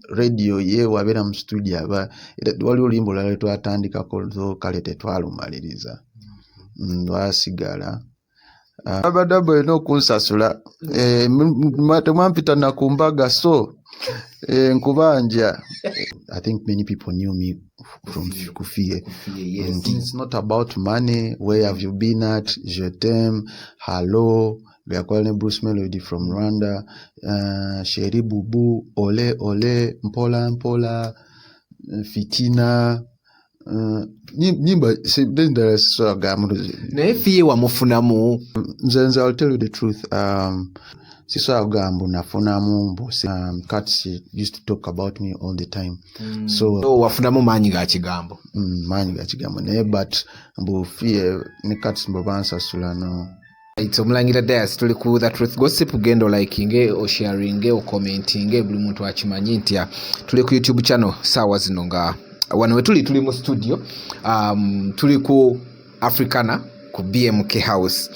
radio ye wabera mu studio wali olimbo lale twatandikako kale tetwalumaliriza lwasigala abadabo eno okunsasula temwampita nakumbaga so nkubanja. I think many people knew me from Fille. Yes. And it's not about money. Where have you been at? Je t'aime. Hello. We are calling Bruce Melody from Rwanda. Sheri Bubu. Ole Ole. Mpola Mpola. Fitina. Nyimba sindenda so agamu. Ne Fille wa mufunamu. Nzenze, I'll tell you the truth. Siso agambo nafunamu mbosi. Cats used to talk about me all the time. So wafunamu manyi ga kigambo. Manyi ga kigambo ne but mbu Fille ne cats mbobansa sulano. It's omulangira dias tuli ku The Truth Gossip gendo likinge o sharinge o commentinge buli muntu akimanyi nti tuli ku YouTube channel sawa zino nga wano wetuli mu studio tuli ku Africana ku BMK House.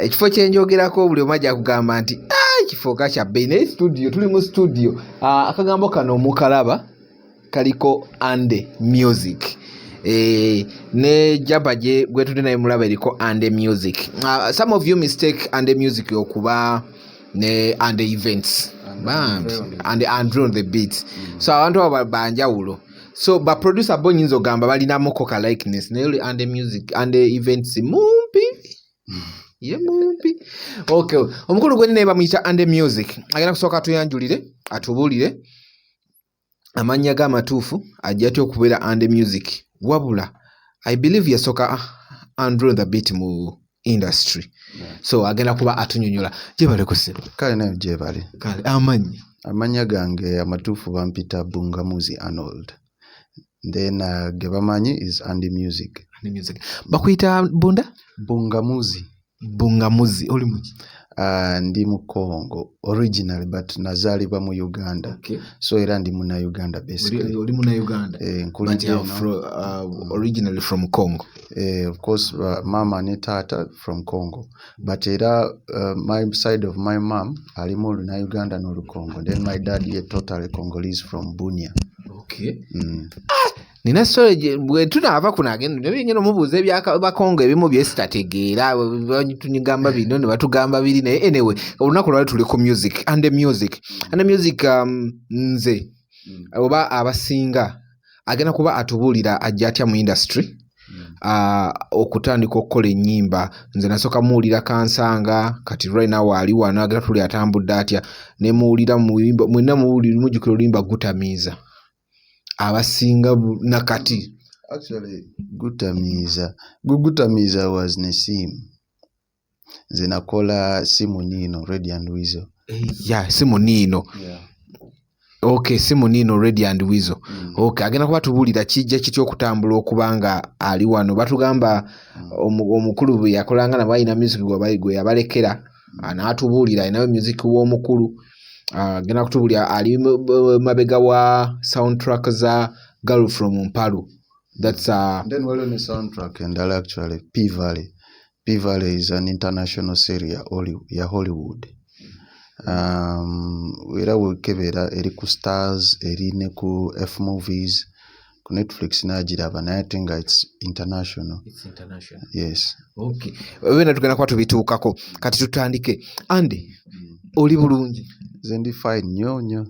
Ekifo kyenjogerako buli omaja kugamba nti ekifo kya bene studio tuli mu studio akagambo kano mukalaba kaliko Andy Muzic ne jabaje gwetu naye mulaba eriko Andy Muzic. Some of you mistake Andy Muzic okuba ne Andy Events and Andrew on the beat. So abantu abanjawulo. So ba producer bonyinzo gamba balina mokoka likeness ne Andy Muzic Andy Events mumpi. Ye mumpi. Okay. Omukulu gwe neba muyita Andy Muzic. Agenda kusoka tuyanjulire atubulire amanya ga matufu ajjati okubeera Andy Muzic. Wabula I believe yasoka Andrew on the beat mu industry. So agenda kuba atunyonyola. Jebale kusema. Kale nayo jebale. Kale amanya gange amatufu bampita Bungamuzi Arnold. Then gebamanyi is Andy Muzic. Andy Muzic. Bakuita bunda? Bungamuzi oli muki? Ndi mu Congo originally but nazalibwa mu Uganda. Okay. So era ndi muna Uganda basically. Oli muna Uganda. But originally from Congo. Of course mama ne tata from Congo. But era my side of my mom ali mu na Uganda no Congo. Then my dad is totally Congolese from Bunia. Okay. Nina story bwe tunava kunagenda nebyenyeno mubuze byaka Congo ebimu byesitategeera tunyigamba bino ne batugamba biri naye anyway olunaku lwali tuli ku music Andy Muzic nze oba abasinga agenda kuba atubulira ajjatya mu industry okutandika okukola ennyimba. Nze nasoka muwulira kansanga kati right now ali wano agenda tuli atambudde atya ne muwulira mwenna muwulira mujjukira olimba gutamiiza abasinga nakati. Actually gutamiiza was Nesim. Nze nakola Simonino Ready and Weasel. Simonino. Okay, Simonino Ready and Weasel. Okay, agenda kuba tubulira kijja kityo okutambula okubanga ali wano batugamba omukulu bwe yakolanga na bayina music gwe yabalekera anatubulira inayo music w'omukulu. Gena kutubulya ali mabega wa soundtrack za Girl from Mpalu. That's then well on the soundtrack and actually P Valley is an international series ya Hollywood. Wera wekebera eri ku Stars eri ne ku F Movies ku Netflix najiraba naye tenga it's international. Yes. Okay. Wena tugenda kwa tubituukako kati tutandike Andy oli bulungi. Zendi fine nyonyo.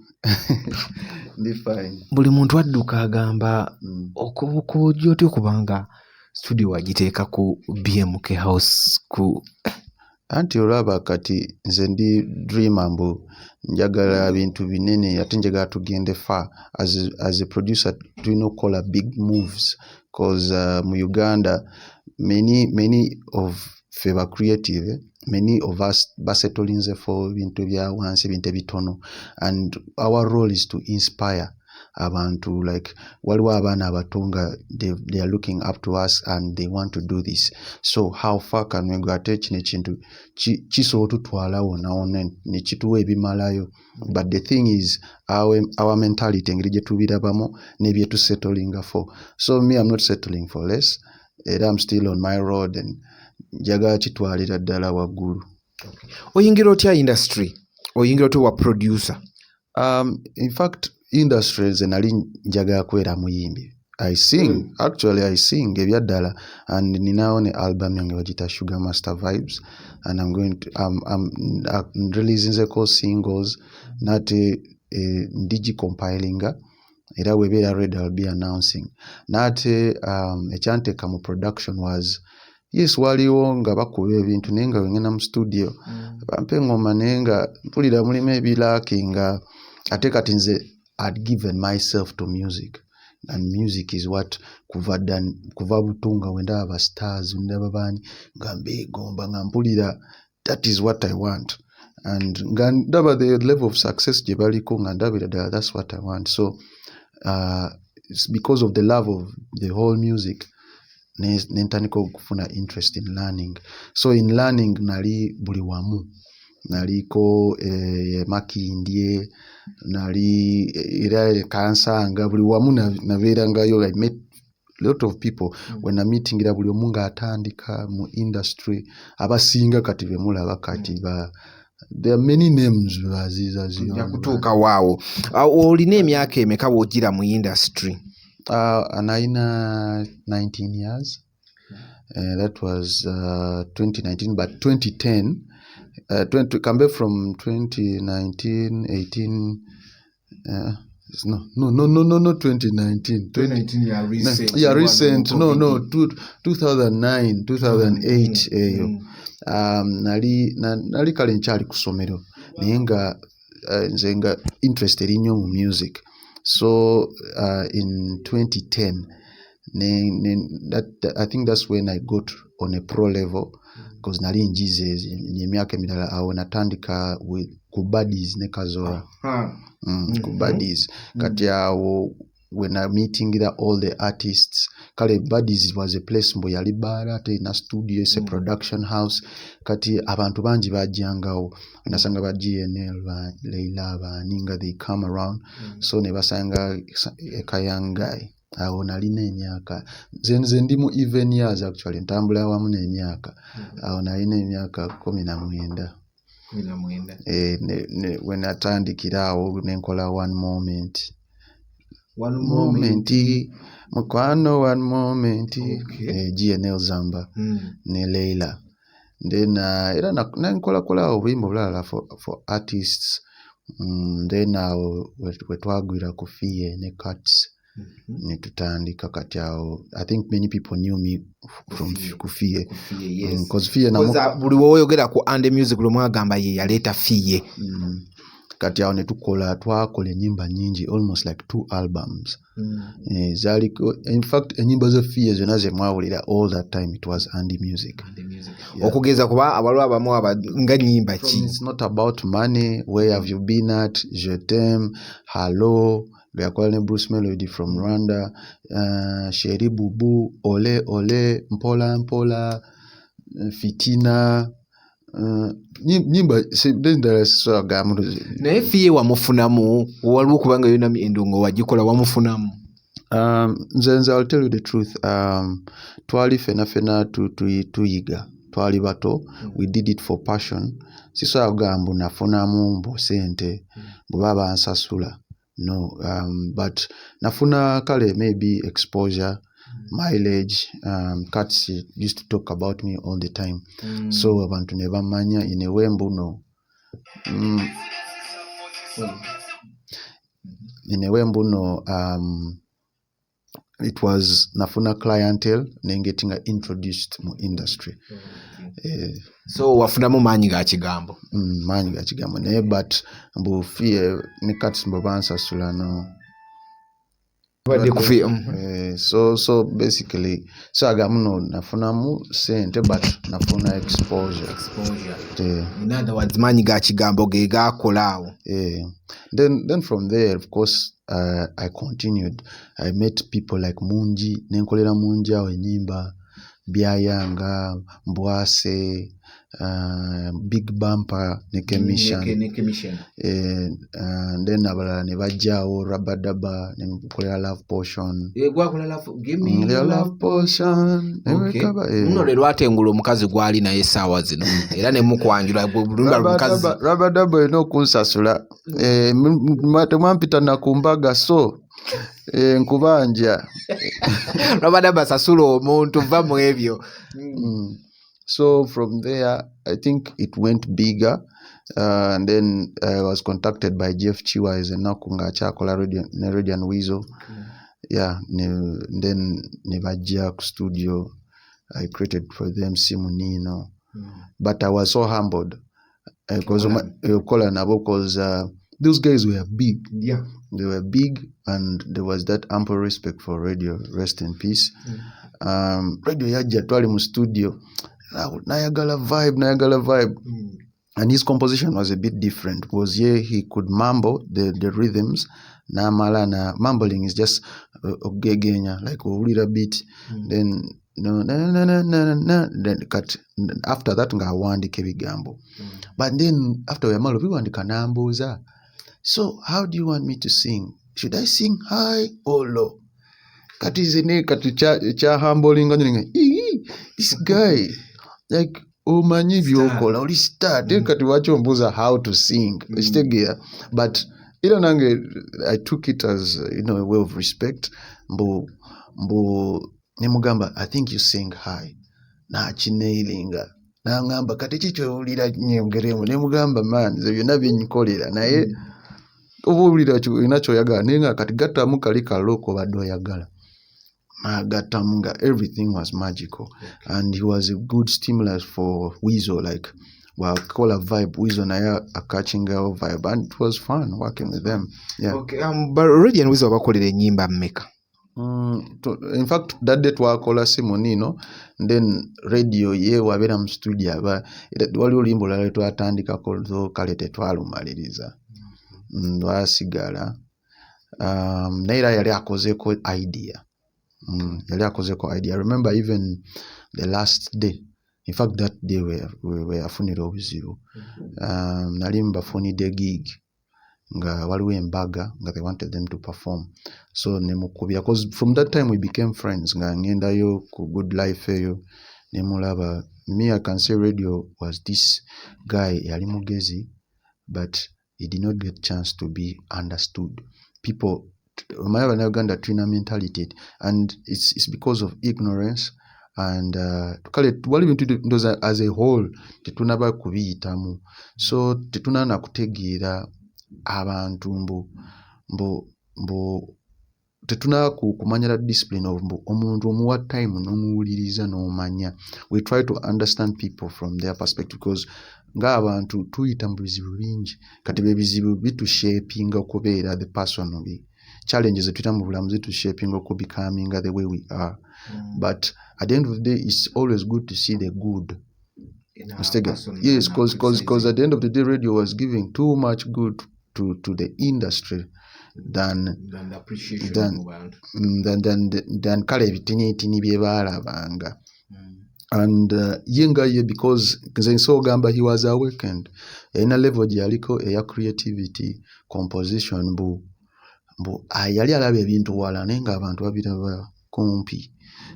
Ndi fine. Buli muntu adduka agamba okubujja otyo kubanga studio wagiteeka ku BMK House ku anti olaba kati nze ndi dreamer mbu njagala bintu binene ate njagala tugende far as a producer tulina okukola big moves because mu Uganda many of feba creative many of us basetolinze for bintu bya wansi bintu bitono and our role is to inspire abantu like waliwo abaana abatunga they are looking up to us and they want to do this. So how far can we go ate kino ekintu kisobola tutwala wona ne kituwa ebimalayo. But the thing is our mentality engeri gye tubirabamu ne bye tusettlinga for. So me I'm not settling for less and I'm still on my road and njagala kitwalira ddala waggulu. Oyingira otya industry oyingira otya wa producer? In fact industry nze nali njagala kubeera muyimbi. I sing, actually I sing ebyaddala, and ninawo ne album yange bagita Sugar Master Vibes, and I'm releasing singles nate digicompilinga era webeera ready I'll be announcing. Nate ekyanteeka mu production was yes waliwo nga bakuba ebintu naye nga wengenda mu studio bampe engoma naye nga mpulira mulimu ebiraki nga ate kati nze I'd given myself to music, and music is what kuva butunga wenda aba stars wenda babani nga mbegomba nga mpulira that is what I want, and nga ndaba the level of success gye baliko nga ndabira ddala that's what I want. So it's because of the love of the whole music nentandika okufuna interest in learning. So in learning nali buli wamu, naliko Makindye, nali era kansanga buli wamu nabeerangayo. I met a lot of people when I'm meeting era buli omu ng'atandika mu industry abasinga kati be mulaba kati there are many names baziza kutuuka waawo. Olina emyaka emeka w'ogira mu industry? Nalina 19 years. That was 2019, but 2010 come back from 2019 18 not 2019. 2019 you are recent. Yeah, recent. No, 2009 2008 eyo. Nali kale nkyali ku ssomero naye nga nze nga interested nnyo mu music. So in 2010 I think that's when I got on a pro level, because nali njize emyaka emirala awo natandika ku Buddies ne Kazora. Ku Buddies kati awo when I'm meeting all the artists, kale Buddies was a place mbo yali bara ate na studio, it's a production house. Kati abantu bangi bajjangawo, nasanga ba GNL ba Leila ba Ninga, they come around. So ne basanga a young guy awo nalina emyaka nze ndi mu even years actually ntambula wamu n'emyaka awo nalina emyaka 19. When natandikira awo nenkola one moment mukwano one moment. GNL Zamba ne Leila, then era nankola obuyimba bulala for artists. Then we twagwira ku Fille ne Cuts ne tutandika kati awo. I think many people knew me from Fille. Yes. Because Fille buli woyogera ku Andy Muzic lo mwagamba ye yaleeta Fille. Kati awo ne twakola ennyimba nyingi, almost like 2 albums. In fact ennyimba za Fille zonna ze mwawulira all that time it was Andy Muzic. Yeah. Okugeza kuba abalwa abamu nga nnyimba ki? It's not about money. Where have you been at? Je t'aime, Hello, we are calling Bruce Melody from Rwanda, Sheri Bubu, Ole Ole, Mpola Mpola, Fitina. Nyimba naye Fille wamufunamu waliwo kubanga yona endongo wagikola wamufunamu? Nze I'll tell you the truth. Twali fena tuyiga, twali bato. We did it for passion. Sisobola kugamba nafunamu mbu sente bwe bansasula, no. But nafuna kale maybe exposure, mileage. Cats used to talk about me all the time. So abantu ne bamanya in a way mbuno it was nafuna clientele getting introduced mu industry. So wafunamu maanyi ga kigambo? Maanyi ga kigambo naye but mbu Fille ne Cats mbu bansasula, no. So basically agamuno nafunamu sente but nafuna exposure. In other words maanyi ga kigambo ge gakola awo. Then from there of course I continued. I met people like Munji, nenkolera Munji awo ennyimba Byayanga, Mbwase, Big Bumper ne Kemishan, and then abalala ne bajjaawo Rabadaba ne mukolera Love Potion. Give me your love potion. Muno lero atengula omukazi gwali naye saawa zino era ne mukwanjula bulunga omukazi Rabadaba eno okunsasula temwampita na kumbaga so nkubanja Rabadaba sasula omuntu va mu ebyo. So from there I think it went bigger. And then I was contacted by Jeff Chiwa as a nakunga chakola radio and Weasel. Yeah, then Nevajak studio I created for them Simunino. But I was so humbled because those guys were big. Yeah, they were big, and there was that ample respect for radio. Rest in peace. Radio yaja twali mu studio. Nayagala vibe. And his composition was a bit different because he could mumble the rhythms. Namala na mumbling is just ogegenya like a little bit. Then then cut. After that nga wandike bigambo. But then after we malo biwandika nambuza. So how do you want me to sing? Should I sing high or low? Kati zene kati cha humbling this guy like omanyi byokola oli start kati wachombuza how to sing but nange I took it as a way of respect mbu nemugamba I think you sing high na chinailinga na ngamba kati chicho ulira nyongeremo nemugamba man ze byonna byenyikolera naye obulira inacho yagala nenga kati gatamu kali kaloko baddo yagala Gatamunga, everything was magical. And he was a good stimulus for Weasel, like call a vibe, Weasel Naya a catching girl vibe, and it was fun working with them. Yeah. Okay, but already and Weasel call it a nyimba maker. In fact, that date was called Simonino, and then radio wabera mu studio but wali olimbo la leto atandika kolzo kalete twalumaliriza wasigala naira yali akozeko idea. I remember even the last day. In fact, that day we were funeral with you. Nalimba funny the gig. Nga waliwo embaga nga they wanted them to perform. So nemukubya because from that time we became friends. Nga ngendayo ku Good Life eyo nemulaba. Me I can say radio was this guy yali mugezi, but he did not get chance to be understood. People Uganda Trina mentality, and it's because of ignorance and as a whole tetunaba kubiyitamu so tetunana kutegeera abantu mbu tetuna kumanyira discipline of omuntu omuwa time n'omuwuliriza n'omanya. We try to understand people from their perspective because ng'abantu tuyita mu bizibu bingi kati bebizibu bitushapinga okubeera the person obi challenges that we to shaping or becoming the way we are. But at the end of the day, it's always good to see the good. Yes, because at the end of the day, radio was giving too much good to the industry than kale bitini byebalabanga. And yenga because so gamba he was awakened in a level yaliko air creativity composition yali alaba ebintu wala nenga abantu babiraba kumpi,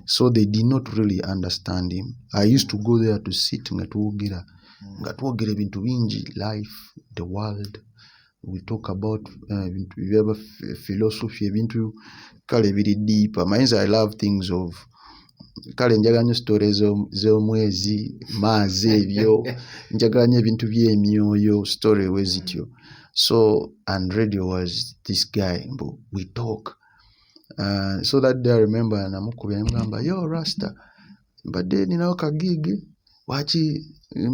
so they did not really understand him. I used to go there to sit nga twogera ebintu bingi, life, the world. We talk about philosophy, ebintu kale biri deep. I love things of kale njagala nnyo stories z'omwezi maazi ebyo njagala nnyo ebintu by'emyoyo story wezityo. So, and radio was this guy, we talk. So that day I remember namukubya ngamba yo Rasta but then kagigi wachi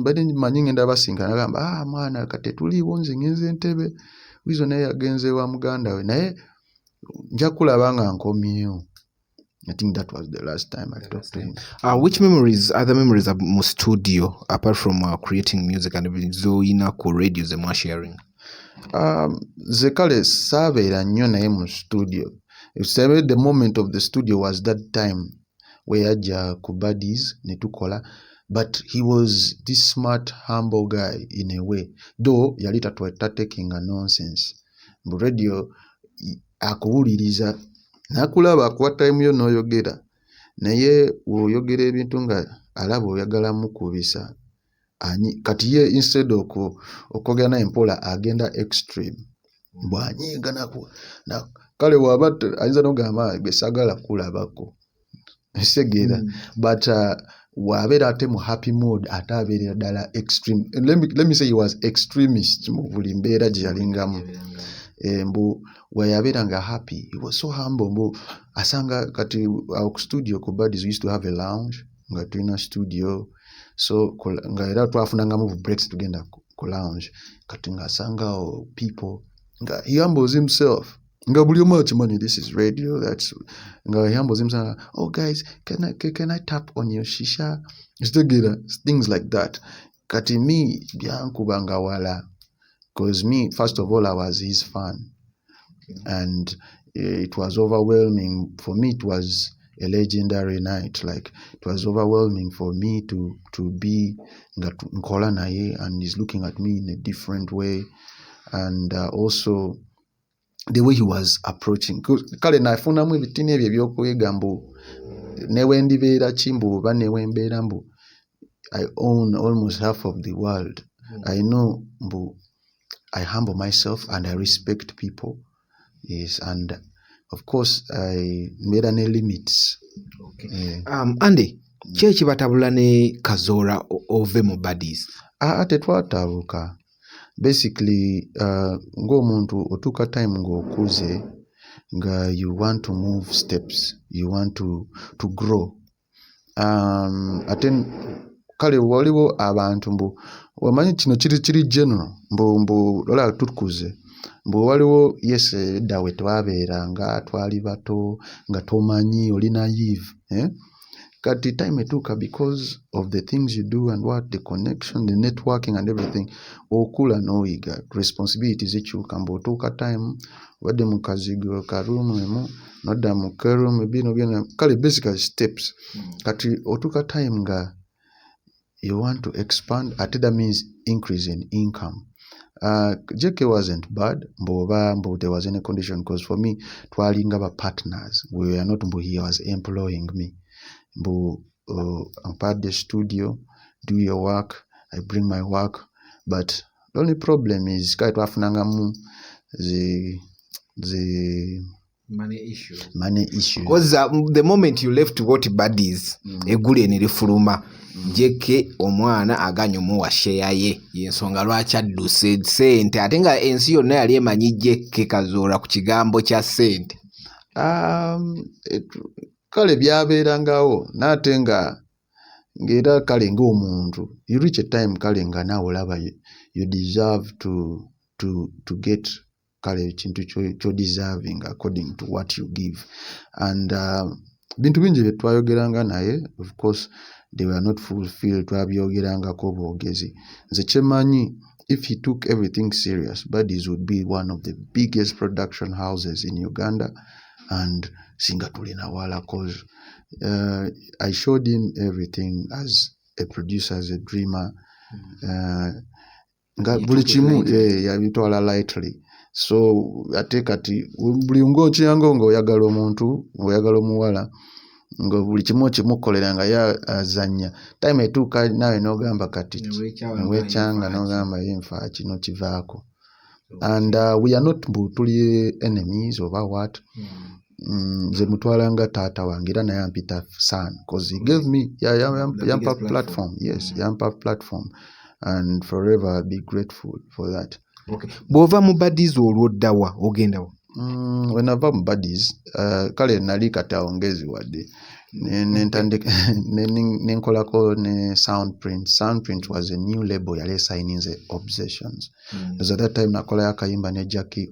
but then manyinge ndabasinga nagamba mwana kate tuliwo nze ngenze Entebbe Weasel naye yagenze wa muganda we naye nja kulabanga nkomyeyo. I think that was the last time I talked to him. Which other memories are mu studio apart from creating music and zoina ku radio ze sharing? Zekale sabeera nnyo naye mu studio. The moment of the studio was that time where yajja ku Buddies ne tukola but he was this smart, humble guy in a way, though yali taking a nonsense. Mu radio akuwuliriza nakulaba akuwa time yo n'oyogera naye bw'oyogera ebintu nga alaba oyagala mukubisa kati ye instead okwogera naye mpola agenda extreme bw'anyiiga kale bw'aba ayinza n'ogamba gwe saagala kulabako segera but bw'abeera ate mu happy mood ate abeerera ddala extreme. Let me say he was extremist mu buli mbeera gye yalingamu. Mbu weyabeera nga happy, he was so humble. Mbu asanga kati ku studio ku Buddies we used to have a lounge nga tulina studio, so nga era twafunangamu breaks tugenda ku lounge kati ng'asanga people nga he humbles himself nga buli omu akimanyi this is radio, that's nga he humbles himself. Oh guys, can I tap on your shisha? Things like that. Kati me byankubanga wala because me, first of all, I was his fan, and it was overwhelming for me. It was a legendary night. Like it was overwhelming for me to be nkola naye, and he's looking at me in a different way, and also the way he was approaching. Kale nafunamu ebitini ebyo ebyokuyiga mbu newe ndibeera ki mbu oba newe mbeera mbu I own almost half of the world. I know mbu I humble myself and I respect people. Yes, and of course I made any limits. Okay. Andy, ki ekibatabula ne Kazola ove mu Buddies? Tetwatabuka. Basically, ng'omuntu otuuka time ng'okuze nga you want to move steps, you want to grow. Ate kale waliwo abantu mbu wamanyi kino kiri general mbu lola tukuze mbu waliwo yes edda we twabeera nga twali bato nga tomanyi oli naive kati time etuuka because of the things you do and what the connection, the networking and everything okula n'oyiga responsibilities zikyuka mbu otuuka time wadde mu kazigo ka room emu nodda mu keroom bino kale basically steps kati otuuka time nga you want to expand, that means increase in income. JK wasn't bad, but there was any condition because for me, twalinga partners. We were not, he was employing me. I'm part of the studio, do your work, I bring my work, but the only problem is the money issue. Because the moment you left what Buddies, egule nilifuluma. JK omwana aganya omuwa share ye yensonga lwaki adduse sente ate nga ensi yonna yali emanyi JK Kazola ku kigambo kya sente. Kale byabeerangawo n'ate nga ng'era kale ng'omuntu you reach a time kale nga naawe olaba you deserve to get kale ekintu kyo deserving according to what you give, and bintu bingi bye twayogeranga naye of course they were not fulfilled. Twabyogerangako bwogezi nze kyemanyi if he took everything serious Buddies would be one of the biggest production houses in Uganda and singa tulina wala cause I showed him everything as a producer, as a dreamer, nga buli kimu yabitwala lightly. So ate kati buli ng'okiyanga ng'oyagala omuntu ng'oyagala omuwala nga buli kimu kimukolera nga yazanya time etuuka nawe n'ogamba kati neweekyanga n'ogamba yenfa kino kivaako, and we are not tuli enemies oba what. Nze mutwalanga taata wange era naye ampita son because he gave me yampa platform. Yes, yampa platform and forever I'll be grateful for that. Okay. Bw'ova mu Buddies olwoddawa ogenda wa? When I mu Buddies kale nali kati awo ngezi wadde nenkolako ne Soundprint. Soundprint was a new label yali signing the Obsessions. Because at that time nakola akayimba ne Jackie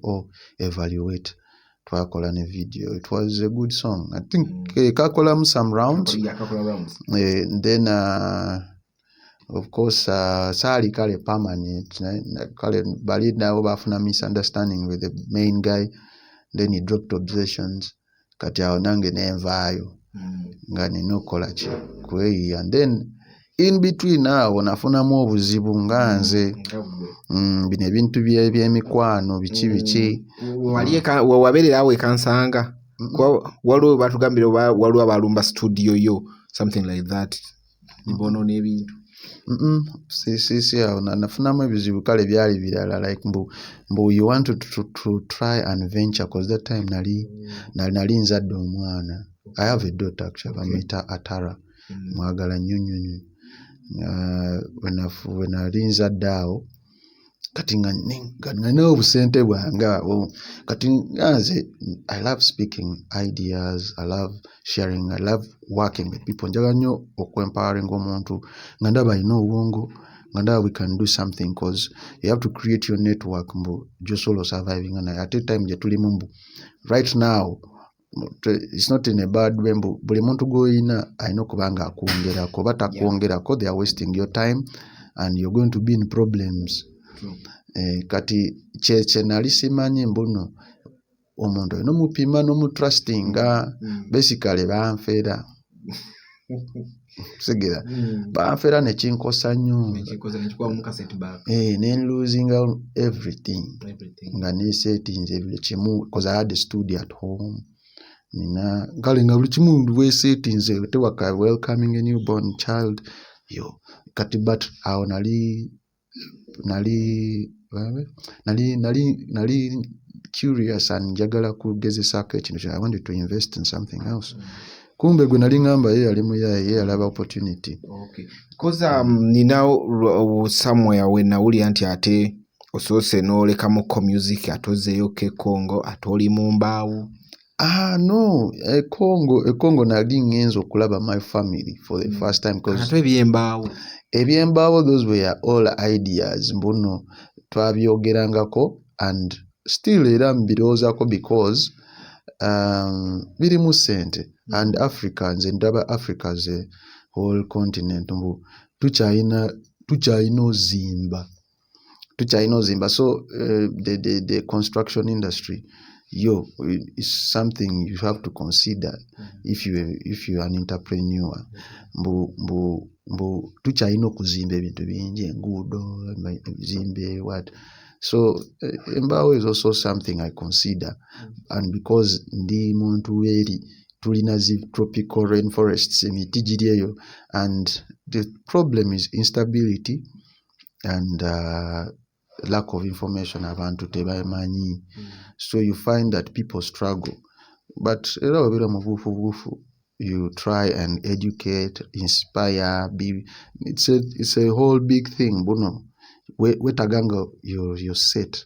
Evaluate. Twakola ne video. It was a good song. I think kakolamu some rounds. Then of course saali kale permanent kale bali nabo bafuna misunderstanding with the main guy, then he dropped Obsessions kati awo nange nenvaayo nga nina okukola ki kweyiya, and then in between awo nafunamu obuzibu nga nze bino ebintu by'emikwano biki wabeerera awo ekansanga waliwo batugambira waliwo abalumba studio yo something like that nibono n'ebintu si awo nafunamu ebizibu kale byali birala like mbu you want to try and venture because that time nali nzadde omwana. I have a daughter actually bamuyita Atara mwagala nnyo we nali nzadde awo kati nga nina obusente bwange awo kati nze I love speaking ideas, I love sharing, I love working with people. Njagala nnyo okwempowering omuntu nga ndaba alina obwongo nga ndaba we can do something because you have to create your network mbu gy'osobola surviving naye ate time gye tulimu mbu right now it's not in a bad way mbu buli muntu gw'oyina alina okuba nga akwongerako oba takwongerako they are wasting your time and you're going to be in problems. Kati kye nali simanyi mbuno omuntu olina omupima n'omutrustinga basically banfeera sigera banfeera ne kinkosa nnyo ne losing everything nga neesetinze buli kimu because I had a studio at home nina kale nga buli kimu weesetinze tewaka welcoming a newborn child yo kati but awo nali curious and njagala kugezesaako ekintu I wanted to invest in something else. Kumbe gwe nali ngamba ye yali muyaye alaba opportunity. Okay. Because nina somewhere when nawulira nti ate osoose n'olekamu music atozeeyo ke Congo atoli mu mbaawo. No, Congo nali ngenza okulaba my family for the first time because ebyembaawo those were all ideas mbuno twabyogerangako and still era mbirowoozaako because birimu ssente and Africans ndaba Africa as a whole continent mbu tukyayina ozimba so the construction industry is something you have to consider if you are an entrepreneur. Mbu tukyalina okuzimba ebintu bingi enguudo zimbe what so embaawo is also something I consider and because ndi muntu eri tulina zi tropical rainforests emiti giri eyo and the problem is instability and lack of information abantu tebamanyi so you find that people struggle but era wabera mu buufu you try and educate, inspire, it's a whole big thing buno wetaganga you're set.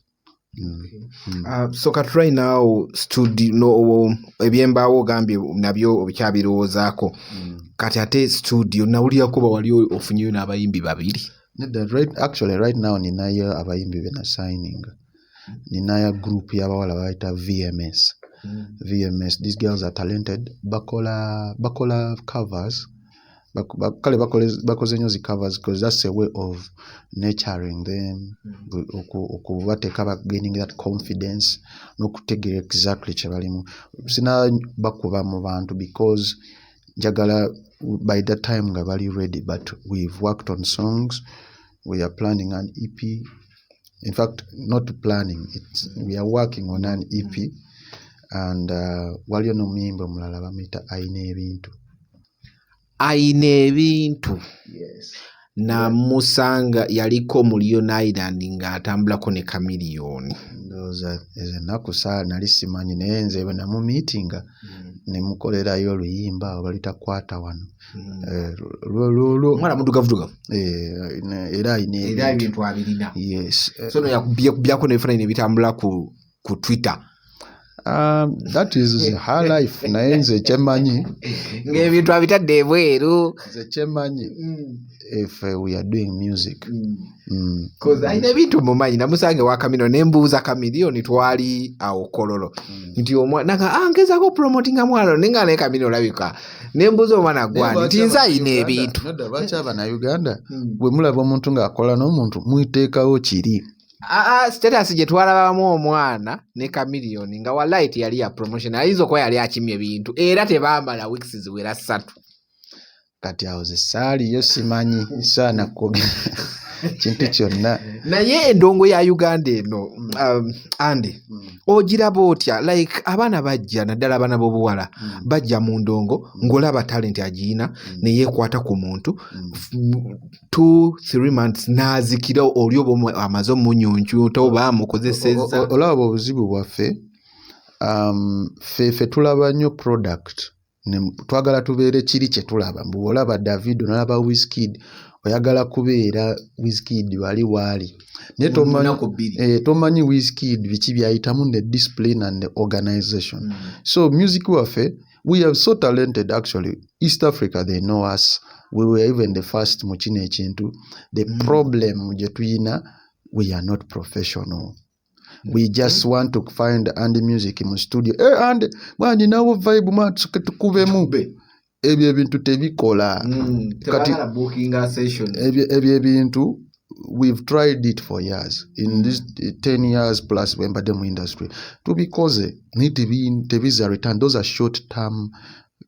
So kat right now studio no ebyembaawo gambye nabyo obikyabirowoozaako kati ate studio nawulira kuba wali ofunyeyo n'abayimbi babiri. Right now ninayo abayimbi bena signing ninayo group y'abawala bayita VMS. These girls are talented bakola covers bakoze nnyo zi covers because that's a way of nurturing them okubateeka gaining that confidence n'okutegeera exactly kye balimu sina bakuba mu bantu because njagala by that time nga bali ready but we've worked on songs. We are planning an EP. In fact, not planning. We are working on an EP. And waliyo n'omuyimbi mulala bamuyita Aina ebintu. Yes. Na musanga yaliko mu Lion Island nga atambulako ne Chameleone. Ndoza enaku saa nali simanyi naye nze bwe namumiitinga ne mukolerayo oluyimba balita kwata wano. Mwana mudugavudugavu. Era ayina ebintu abirina. Yes. So no yakubyako n'ebifaananyi ebitambula ku Twitter. That is her life. Naye nze kyemanyi ng'ebintu abitadde ebweru. Nze kyemanyi if we are doing music. Because ayina ebintu mumanyi namusange wa Chameleone nembuuza Chameleone twali awo Kololo. Nti omwana nanga ngezaako promotinga mwalo nenga ne Chameleone olabika. Nembuuza omwana gwani nti nze ayina ebintu. Nodda lwaki Abannayuganda bwe mulaba omuntu ng'akola n'omuntu muyiteekawo kiri. Status gye twalabamu omwana ne Chameleone nga wallahi yali ya promotion ayinza okuba yali akimye ebintu era tebambala weeks ziwera 3. kati awo ze saaliyo simanyi saana kwogera kintu kyonna naye endongo ya Uganda eno Andy ogiraba otya like abaana bajja naddala abaana b'obuwala bajja mu ndongo ng'olaba talent agiina ne yeekwata ku muntu 2-3 months n'azikira oli oba amaze omunyunkyuta oba amukozesezza olaba obuzibu bwaffe ffe tulaba nnyo product twagala tubeere kiri kye tulaba mbu olaba David n'olaba Wizkid oyagala kubeera Wizkid wali waali naye tomanyi Wizkid biki byayitamu ne discipline and the organization so music waffe we are so talented actually East Africa they know us we were even the first mu kino ekintu the problem gye tuyina we are not professional we just want to find Andy Muzic mu studio Andy mwanyi nawo vibe matuke tukubemu ebyo ebintu tebikola kati booking session ebyo ebintu we've tried it for years in this 10 years plus when bademu industry to because tebiza return those are short term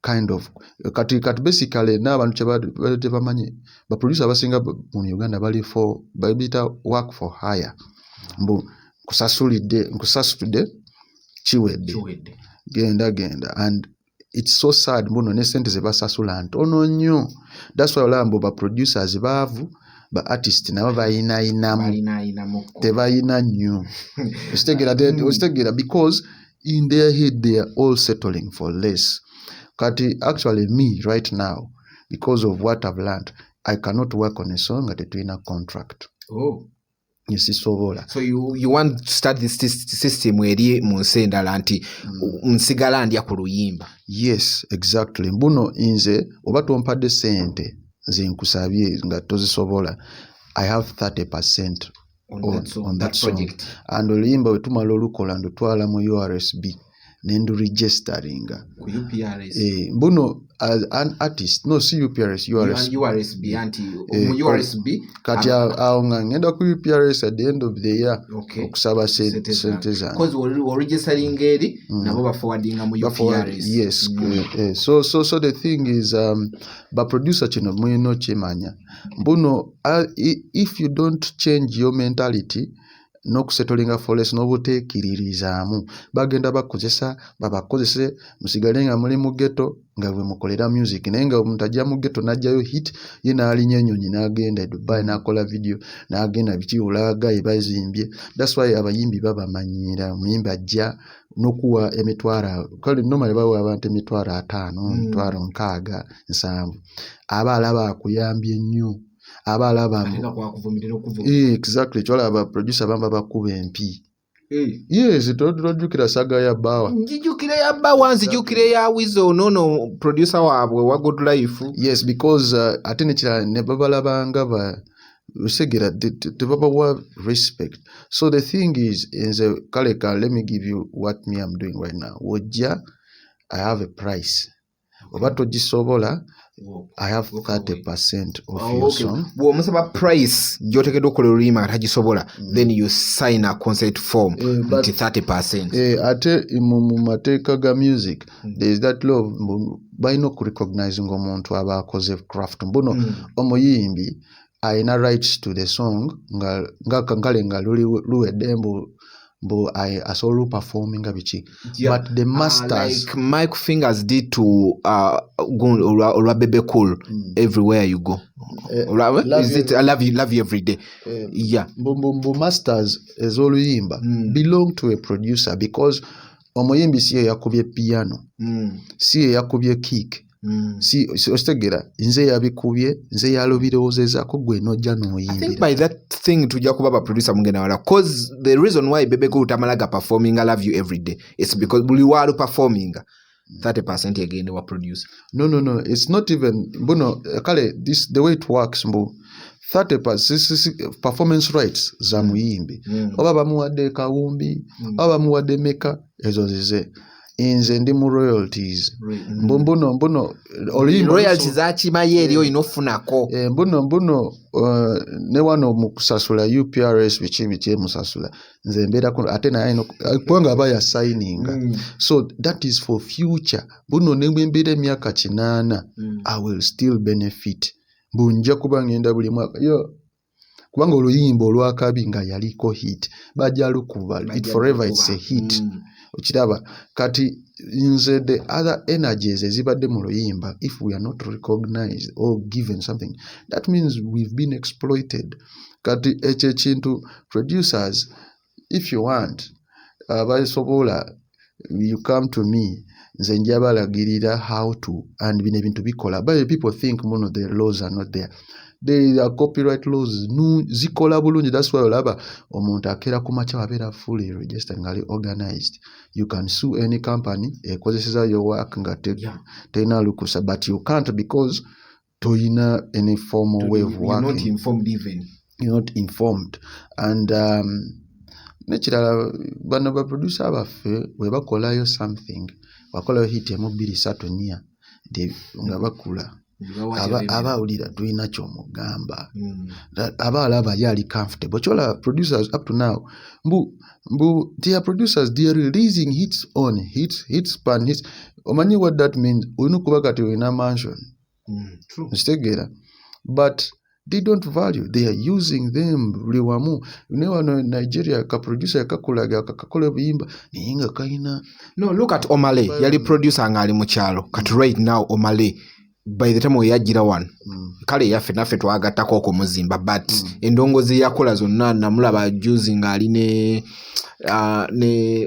kind of kati basically n'abantu tebamanyi ba producer abasinga mu Uganda bali for babita work for hire mbu nkusasulidde kiwedde genda and it's so sad mbuno ne sente ze basasula ntono nnyo that's why olambo ba producers baavu ba artist nabo bayinamu tebayina nnyo ostegera because in their head they are all settling for less kati actually me right now because of what I've learned I cannot work on a song at a contract so you want to start this system eri mu nsi endala nti nsigala ndya ku luyimba yes exactly mbuno nze oba tompadde sente nze nkusabye nga tozisobola I have 30% on that project and oluyimba we tumala olukola ndutwala mu URSB nendu registeringa ku UPRS mbuno as an artist no see URSB anti URSB kati awo ngenda ku UPRS at the end of the year okusaba sente zange because we registering eri nabo ba forwarding mu UPRS yes so the thing is ba producer kino muyino kimanya mbuno if you don't change your mentality n'okusettlinga forest n'obuteekiririzaamu bagenda babakozese musigale nga muli mu ghetto nga bwe mukolera music naye nga omuntu ajja mu ghetto n'ajjayo hit ye n'alinya ennyonyi n'agenda Dubai n'akola video n'agenda biki olagayi bazimbye that's why abayimbi babamanyira omuyimbi ajja n'okuwa emitwaro kale normally bawa abantu emitwaro 5 emitwaro 6 7 aba alaba akuyambye nnyo abalaba exactly kyolaba producer bamba bakuba empi yes tolujukira saga ya bawa njijukire ya bawa nzijukire ya wizo nono producer wabwe wa Good Life yes because atene kira ne babalabanga ba usegera tebaba wa respect so the thing is kaleka let me give you what me I'm doing right now wojja I have a price obato gisobola I have 30% of your song. Well, musaba price jotekedwa okola oluyimba tagisobola then you sign a consent form but 30%. Ate mu mateeka ga music there is that law balina okurecognize ng'omuntu aba akoze craft mbuno omuyimbi ayina rights to the song nga kankale nga luwedde mbu asobola performing biki but the masters like Mike Fingers did to Olwa Bebe Cool everywhere you go I love you every day yeah mbu masters ez'oluyimba belong to a producer because omuyimbi si yakubye piano si yakubye kick si ostegera nze yabikubye nze yalobirozezaako gwe nojja n'oyimbira. I think by that thing tujja kuba ba producer mugenda wala cause the reason why Bebe Cool tamalaga performing I love you every day it's because buli wali performing 30% again wa producer. No it's not even mbuno kale this the way it works mbu 30% performance rights za muyimbi oba bamuwadde kawumbi oba bamuwadde meka ezo zize nze ndi mu royalties mbuno oluyimba royalties zakimaye eri oyinofunako mbuno ne wano mu kusasula UPRS biki musasula nze mbeera ate naye kubanga aba ya signing so that is for future buno ne mbeera emyaka 8 I will still benefit bunja kuba ngenda buli mwaka kubanga oluyimba olwakabi nga yaliko hit bajja lukuba it forever it's a hit okiraba kati nze the other energies ezibadde mu luyimba if we are not recognized or given something that means we've been exploited kati ekyo ekintu producers if you want basobola you come to me nze njabalagirira how to and bino ebintu bikola but people think muno the laws are not there. There are copyright laws zikola bulungi. That's why olaba omuntu akera ku makya wabeera fully registered ngali organized. You can sue any company ekozeseza your work nga tena lukusa but you can't because toyina any formal way of working. You're not informed even. You're not informed. And nekirala bano ba producer baffe we bakolayo something bakolayo hit emu 2-3 nga bakula abawulira tulina kyomugamba abalaba yali comfortable chola producers up to now mbu their producers they are releasing hits on hits pan hits omanyi what that means oyina kuba kati oyina mansion nsitegera but they don't value they are using them buli wamu ne wano Nigeria ka producer kakulaga kakola buyimba ninga kaina no look at Omale yali producer ngali mu kyalo kati right now Omale by the time we yagira one kale yaffe naffe twagattako okumuzimba but endongozi yakola zonna namulaba juzi ngali ne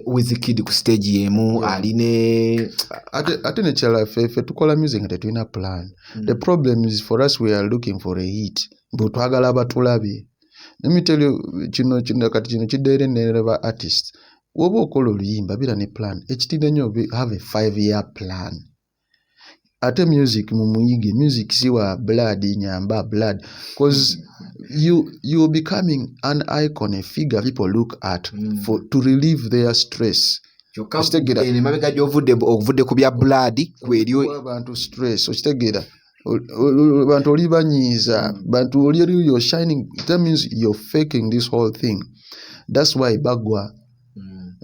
Wizkid ku stage yemu ali ne ate ne chala ffe tukola music tetulina plan. The problem is for us we are looking for a hit but twagala abatulabe. Let me tell you kino kati kino kidere nereva artist woba okola oluyimba bira ne plan ekitinde nnyo have a 5-year plan. Ate music mumuyige music siwa blood nyamba blood because you becoming an icon, a figure people look at to relieve their stress. Mabega gyovudde ku bya blood kweriyo abantu stress okitegera bantu oli banyiza bantu oli you're shining that means you're faking this whole thing. That's why bagwa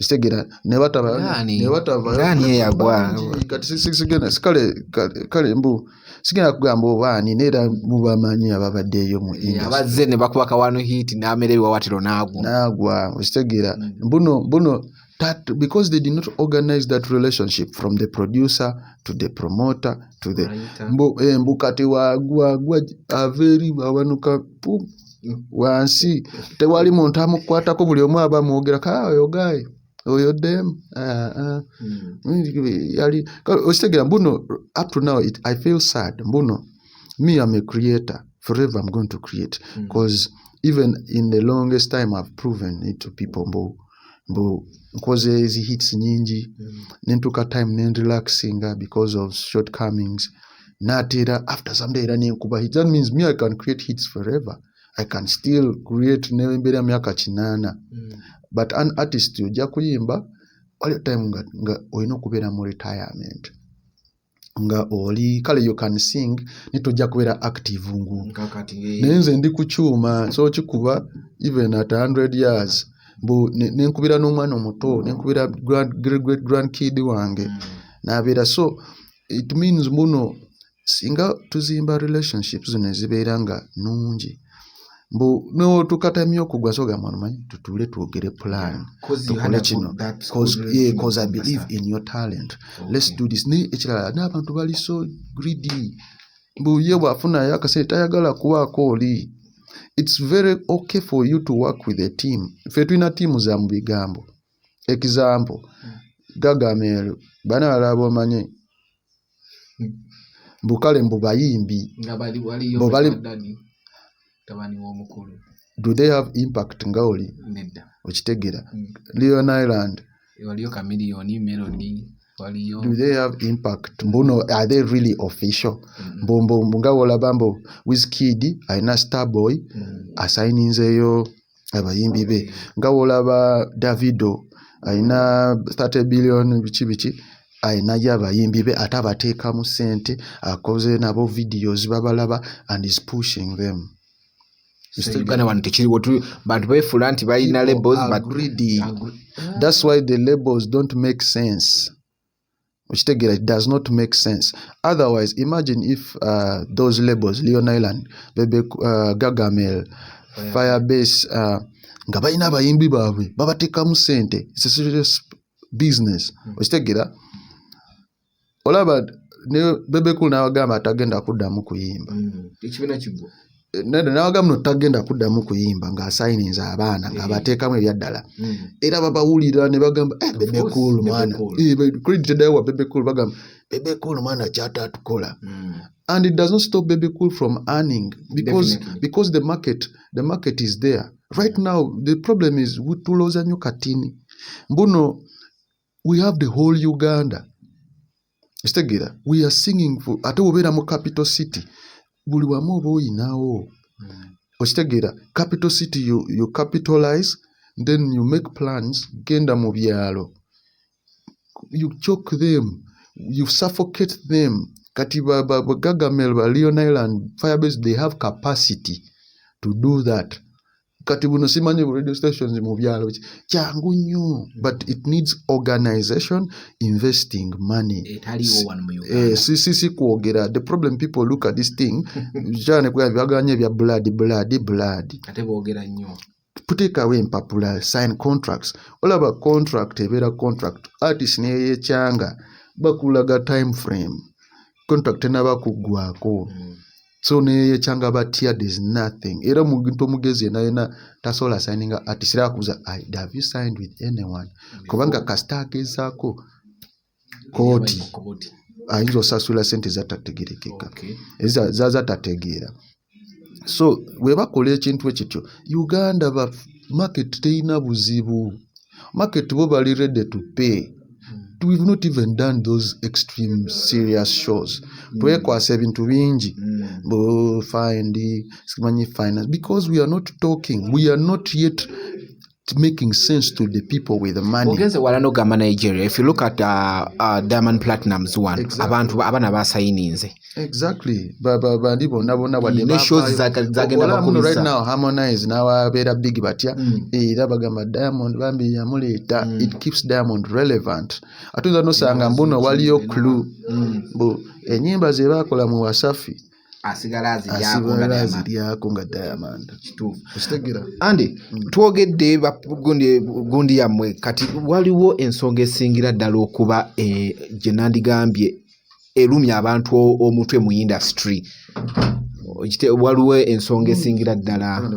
Stegera Gani yagwa kale mbu sigena kugamba obaani nera mubamanyi ababaddeyo mu industry abazze ne bakuba kawano hit n'amererwa watiro nagwa ostegera buno that because they did not organize that relationship from the producer to the promoter to the mbu kati wagwa averi bawanuka wansi tewali muntu amukwatako buli omu aba muogera kayo guy oyo dem yali ostegera mbuno up to now I feel sad mbuno me I'm a creator forever I'm going to create because even in the longest time I've proven it to people mbu because these hits nyingi nentuka time nen relaxing because of shortcomings natera after some day running kuba hits that means me I can create hits forever. I can still create nembere myaka 8 but an artist ojja kuyimba all time nga oyina kubeera mu retirement nga oli kale you can sing nitojja kubeera active nenze ndi kuchuma so kikuba even at 100 years mbu nenkubira n'omwana omuto nenkubira great grandkid wange nabeera so it means muno singa tuzimba relationships nezibeera nga nungi mbu no tukatamyo kugwa soga mwana tutule tuogere plan tukole kino because I believe in your talent. Let's do this ni ekirala n'abantu bali so greedy mbu ye bwafuna yakase tayagala kuwako oli. It's very okay for you to work with a team. Fe tulina team za mu bigambo example Gagamel bana alabo manye mbukale mbu bayimbi mbu bali tabani w'omukulu do they have impact ngaoli okitegera Leon Island waliyo Chameleone Melody waliyo do they have impact mbuno are they really official mbombo ngawola bambo Wizkid aina Starboy assigninzeyo abayimbi be ngawola ba Davido aina 30 billion bichi ayinayo abayimbi be ate abateekamu ssente akoze nabo videos babalaba and is pushing them. Uganda wano tekiriwo bantu beefula nti balina labels but greedy. That's why the labels don't make sense. It does not make sense. Otherwise, imagine if those labels, Leon Island, Bebe, Gagamel, Firebase, nga balina abayimbi baabwe babateekamu ssente. It's a serious business. Okitegeera? Olaba ne Bebe Cool n'abagamba atagenda kuddamu kuyimba. Ekibiina kiggwa. N'abagamba tagenda kuddamu kuyimba ng'asayininza abaana ng'abateekamu ebyaddala. Era babawulira ne bagamba Bebe Cool mwana. Credit dayo wa Bebe Cool bagamba Bebe Cool mwana kyatatukola. And it does not stop Bebe Cool from earning because the market is there. Right now the problem is tuloza nnyo katini. Mbuno we have the whole Uganda. Kitegeera, we are singing for ate obeera mu capital city. Buli wamu oba oyinawo. Okitegeera, capital city you capitalize, then you make plans, genda mu byalo. You choke them, you suffocate them. Kati Gagamel, Leon Island, Firebase, they have capacity to do that. Kati buno simanyi radio stations mu byalo kyangu nnyo, but it needs organization, investing money. Si kwogera. The problem, people look at this thing jane kwa byaganye bya blood ate boogera nnyo. Take away popular sign contracts. Olaba contract ebera contract artist ne yekyanga bakulaga time frame contract n'abakugwako. So ne changa batia, there's nothing. Era muginto mugezi na tasola signing artist ra kuza have you signed with anyone? Kubanga kastake zako koti ayinzo sasula sente zatategerekeka. Zaza tategera. So we bakola ekintu ekityo Uganda ba market teina buzibu. Market bo bali ready to pay. We've not even done those extreme serious shows. Twekwasa ebintu bingi finance because we are not talking. We are not yet making sense to the people with the money. Ogenze wala no gama Nigeria. If you look at Diamond Platinum's one, abantu abana basayininze. Exactly. Bandi bonna wadde shows zagenda bakomisa. Right now Harmonize nawa bera big batya era bagamba Diamond bambi yamuleta. It keeps Diamond relevant. Atunza no sanga mbuno waliyo clue. Enyimba ze bakola mu Wasafi asigala aziriyako nga Diamond. Kitegeera. Andy, twogedde gundi yammwe kati waliwo ensonga esingira ddala okuba gye nandigambye erumya abantu omutwe mu industry. Waliwo ensonga esingira ddala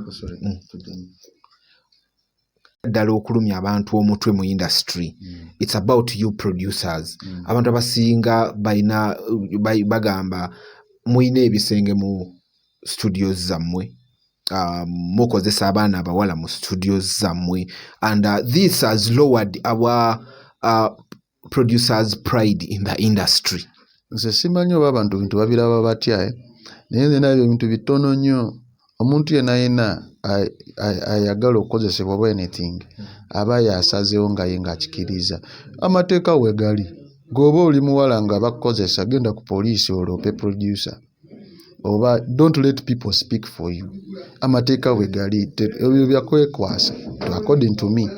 okulumya abantu omutwe mu industry. It's about you producers. Abantu abasinga bagamba muyina ebisenge mu studios zammwe, mukozesa abaana abawala mu studios zammwe, and this has lowered our producers' pride in the industry. Nze simanyi oba abantu bintu babiraba batya naye nabyo bintu bitono nnyo. Omuntu yenna ayagala okukozesebwa oba anything aba yasazeewo nga ye ng'akikiriza. Amateeka wegali. Goba oli muwala nga bakukozesa genda ku poliisi oloope producer. Oba don't let people speak for you. Amateeka wegali. Ebyo byakwekwasa. According to me,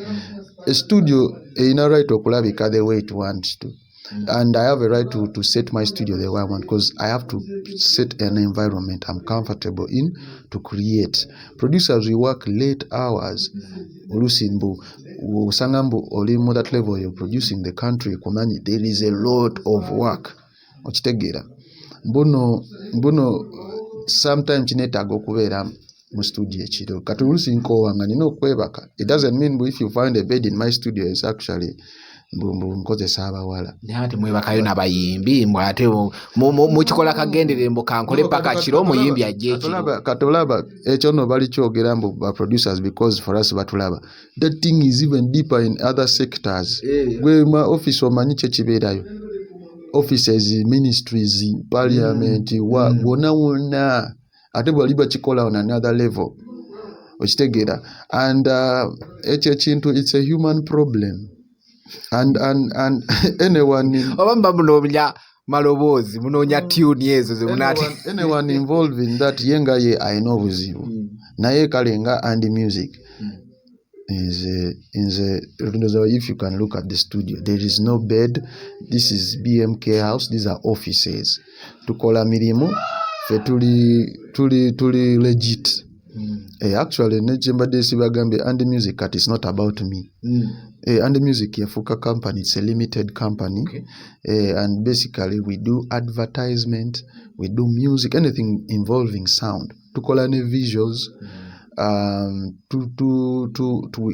a studio erina right okulabika the way it wants to. And I have a right to set my studio the way I want because I have to set an environment I'm comfortable in to create. Producers, we work late hours. Olusimbu usangambu olimu that level you're producing the country kumanyi there is a lot of work. Okitegeera. Mbuno sometimes kinetaaga okubeera mu studio ekiro. Kati olusinkowanga nina okwebaka. It doesn't mean if you find a bed in my studio is actually nkozesa abawala. Ate mwebakayo n'abayimbi ate mukikola kagendere mbu kankole paka kiro omuyimbi ajje ekiro. Katolaba ekyo no bali kyogera mbu ba producers because for us batulaba. That thing is even deeper in other sectors. Gwe ma office omanyi kye kibeerayo. Offices, ministries, parliament, wona ate bali bakikola on another level. Okitegeera. And ekyo ekintu it's a human problem. and anyone obamba munomya malobozi munonya tune ezo ze munati anyone involved in that yenga ye ayina obuzibu naye kale nga Andy Muzic is if you can look at the studio, there is no bed. This is BMK house. These are offices. Tukola mirimu fe tuli legit. Actually nechemba desi bagambe Andy Muzic at is not about me. Andy Muzic yafuka company, it's a limited company. And basically we do advertisement, we do music, anything involving sound. Tukola ne visuals.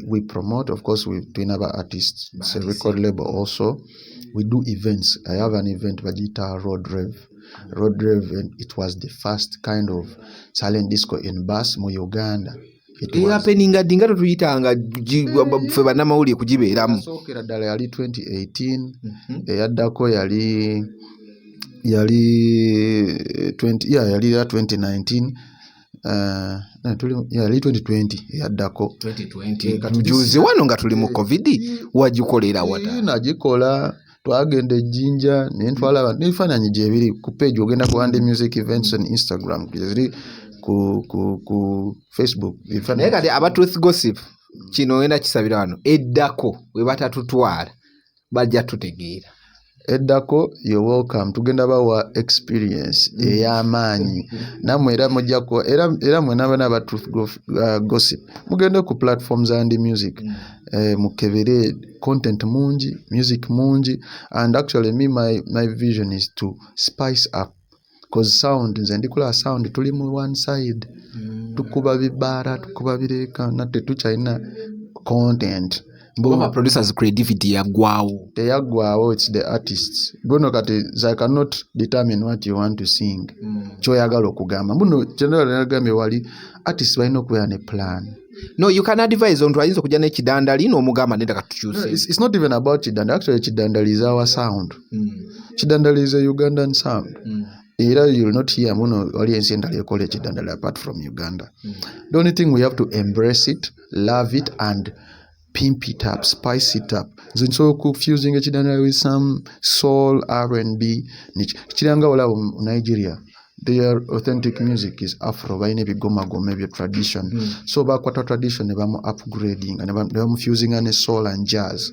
We promote, of course, we train our artists. It's a record label also. We do events. I have an event Vagita Road Rev, and it was the first kind of silent disco in Bass mu Uganda. It was happening at Dinga Ritanga Febana Mauli Kujibe. So Dale yali 2018, Yadako yali 2019. Yali 2020 yaddako 2020 juzi wano nga tuli mu covid wagikolera wata nagikola twagenda ejjinja nentwala abantu nifananyi gye biri ku page ogenda ku Andy Music events on Instagram ziri ku Facebook naye kati aba Truth Gossip kino enda kisabira wano eddako we batatutwala bajja tutegeera eddako you're welcome tugenda bawa experience ey'amaanyi namwe era mujjako era mwe n'abaana ba Truth Gossip mugende ku platforms Andy Music mukebere content mungi music mungi and actually my vision is to spice up because sound nze ndikola sound tuli mu one side tukuba bibara tukuba bireka nate tukyalina content. But producers' creativity yagwawo. It's the artists. Bono kati I cannot determine what you want to sing. Choyagala okugamba. Bono generally nagambe wali artists balina okubeera ne plan. No, you can advise on twayinza okujja n'ekidandali n'omugamba nenda katukyuse. It's not even about Chidandali. Actually, Chidandali is our sound. Chidandali is a Ugandan sound. Either you will not hear muno audience endali ekola Chidandali apart from Uganda. The only thing we have to embrace it, love it, and pimp it up, spice it up. So confusing Chidandali with some soul, R&B. Chidanga wala Nigeria. Their authentic music is Afro, baine bigoma gome bya tradition. So bakwata tradition ne bamu upgrading and bamu fusing ane soul and jazz.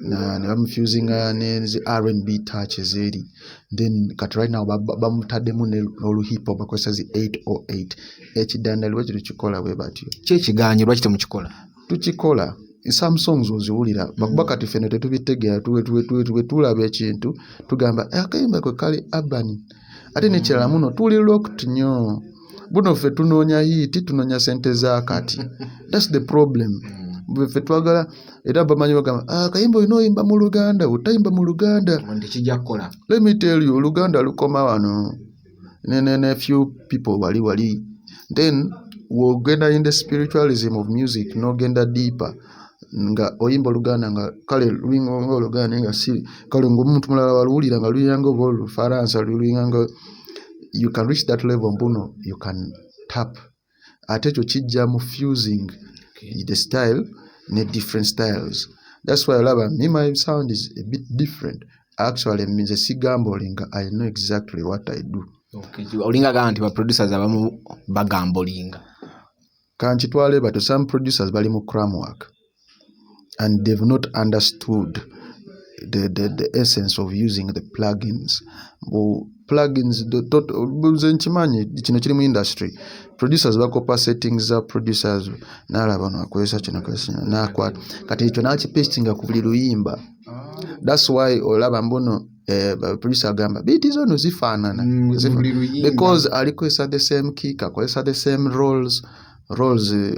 Na ne bamu fusing ane R&B touches eri. Then kat right now bamu tademu ne olu hip hop bakwesa zi 808. Chidandali wachi tuchikola we batyo. Chekiganyi lwaki temukikola? Tuchikola. Some songs oziwulira bakuba kati fene tetubitegera tuwe tulaba ekintu tugamba akayimba kwe kali urban ate nekirala muno tuli locked nnyo buno ffe tunoonya hiti tunoonya sente za kati. That's the problem. Ffe twagala era bamanyi bagamba akayimba olina oyimba mu Luganda otayimba mu Luganda kijja kukola. Let me tell you Luganda lukoma wano ne few people wali then wogenda in the spiritualism of music nogenda deeper nga oyimba Luganda nga kale lulingo Luganda nga si kale ngomuntu mulala waluwulira nga luyanga obolu Faransa luyanga you can reach that level mbuno you can tap ate ekyo kijja mu fusing the style ne different styles. That's why I love me. My sound is a bit different. Actually means a sigambolinga. I know exactly what I do. Okay. Olinga ganti ba producers abamu bagambolinga. Kanchitwale but some producers bali mu cram work. And they've not understood the essence of using the plugins. Plugins nchimanyi kino kiri mu industry. Producers bakopa settings za producers nalaba nakozesa kino nakwa kati ekyo nakipastinga ku buli luyimba. That's why olaba mbono producer agamba beat zo zifaanana because alikozesa the same kick, akozesa the same roles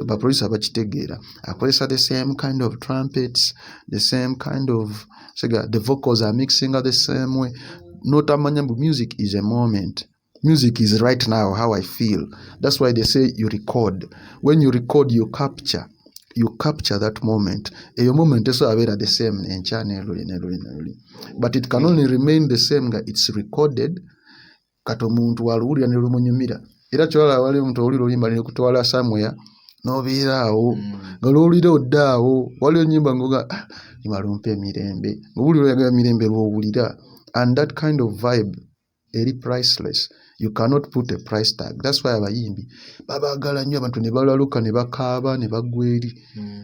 ba producer bakitegeera akozesa the same kind of trumpets, the same kind of the vocals are mixing the same way. Not amanyambu. Music is a moment. Music is right now how I feel. That's why they say you record. When you record, you capture that moment. A moment is always the same in channel, but it can only remain the same. It's recorded. Kato muntu waluri anirumunyumira. Ira chola wale muntu waliro limba ni kutwala somewhere n'obeeraawo nga lw'owulira oddaawo waliwo ennyimba ngoga imalumpa emirembe ng'owulira oyagala mirembe lw'owulira and that kind of vibe eri priceless. You cannot put a price tag. That's why abayimbi babaagala nnyo abantu ne balaluka ne bakaaba ne bagwa eri.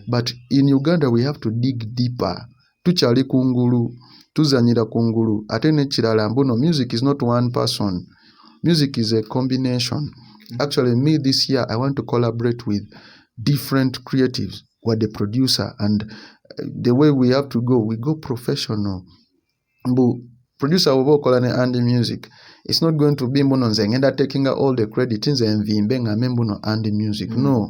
But in Uganda we have to dig deeper. Tukyali kungulu, tuzanyira kungulu. Ate n'ekirala mbuno, music is not one person. Music is a combination. Actually, me this year I want to collaborate with different creatives, what the producer, and the way we have to go, we go professional. Mbu producer oba okola ne Andy Muzic, it's not going to be mbuno nze ngenda taking all the credit nze nvimbe ngambe mbuno Andy Muzic. No,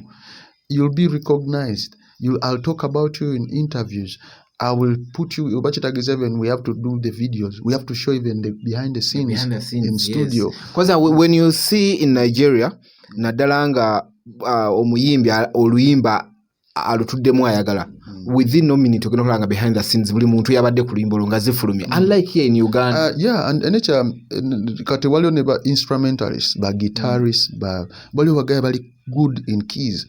you'll be recognized. I'll talk about you in interviews. I will put you even we have to do the videos. We have to show even the behind the scenes in studio. Because when you see in Nigeria naddala nga omuyimbi oluyimba alutuddemu ayagala within no minute ogenda okulanga behind the scenes buli muntu yabadde ku luyimba olwo nga zifulumye unlike here in Uganda. And kati waliwo ne ba instrumentalists, ba guitarists, waliwo bagaya bali good in keys.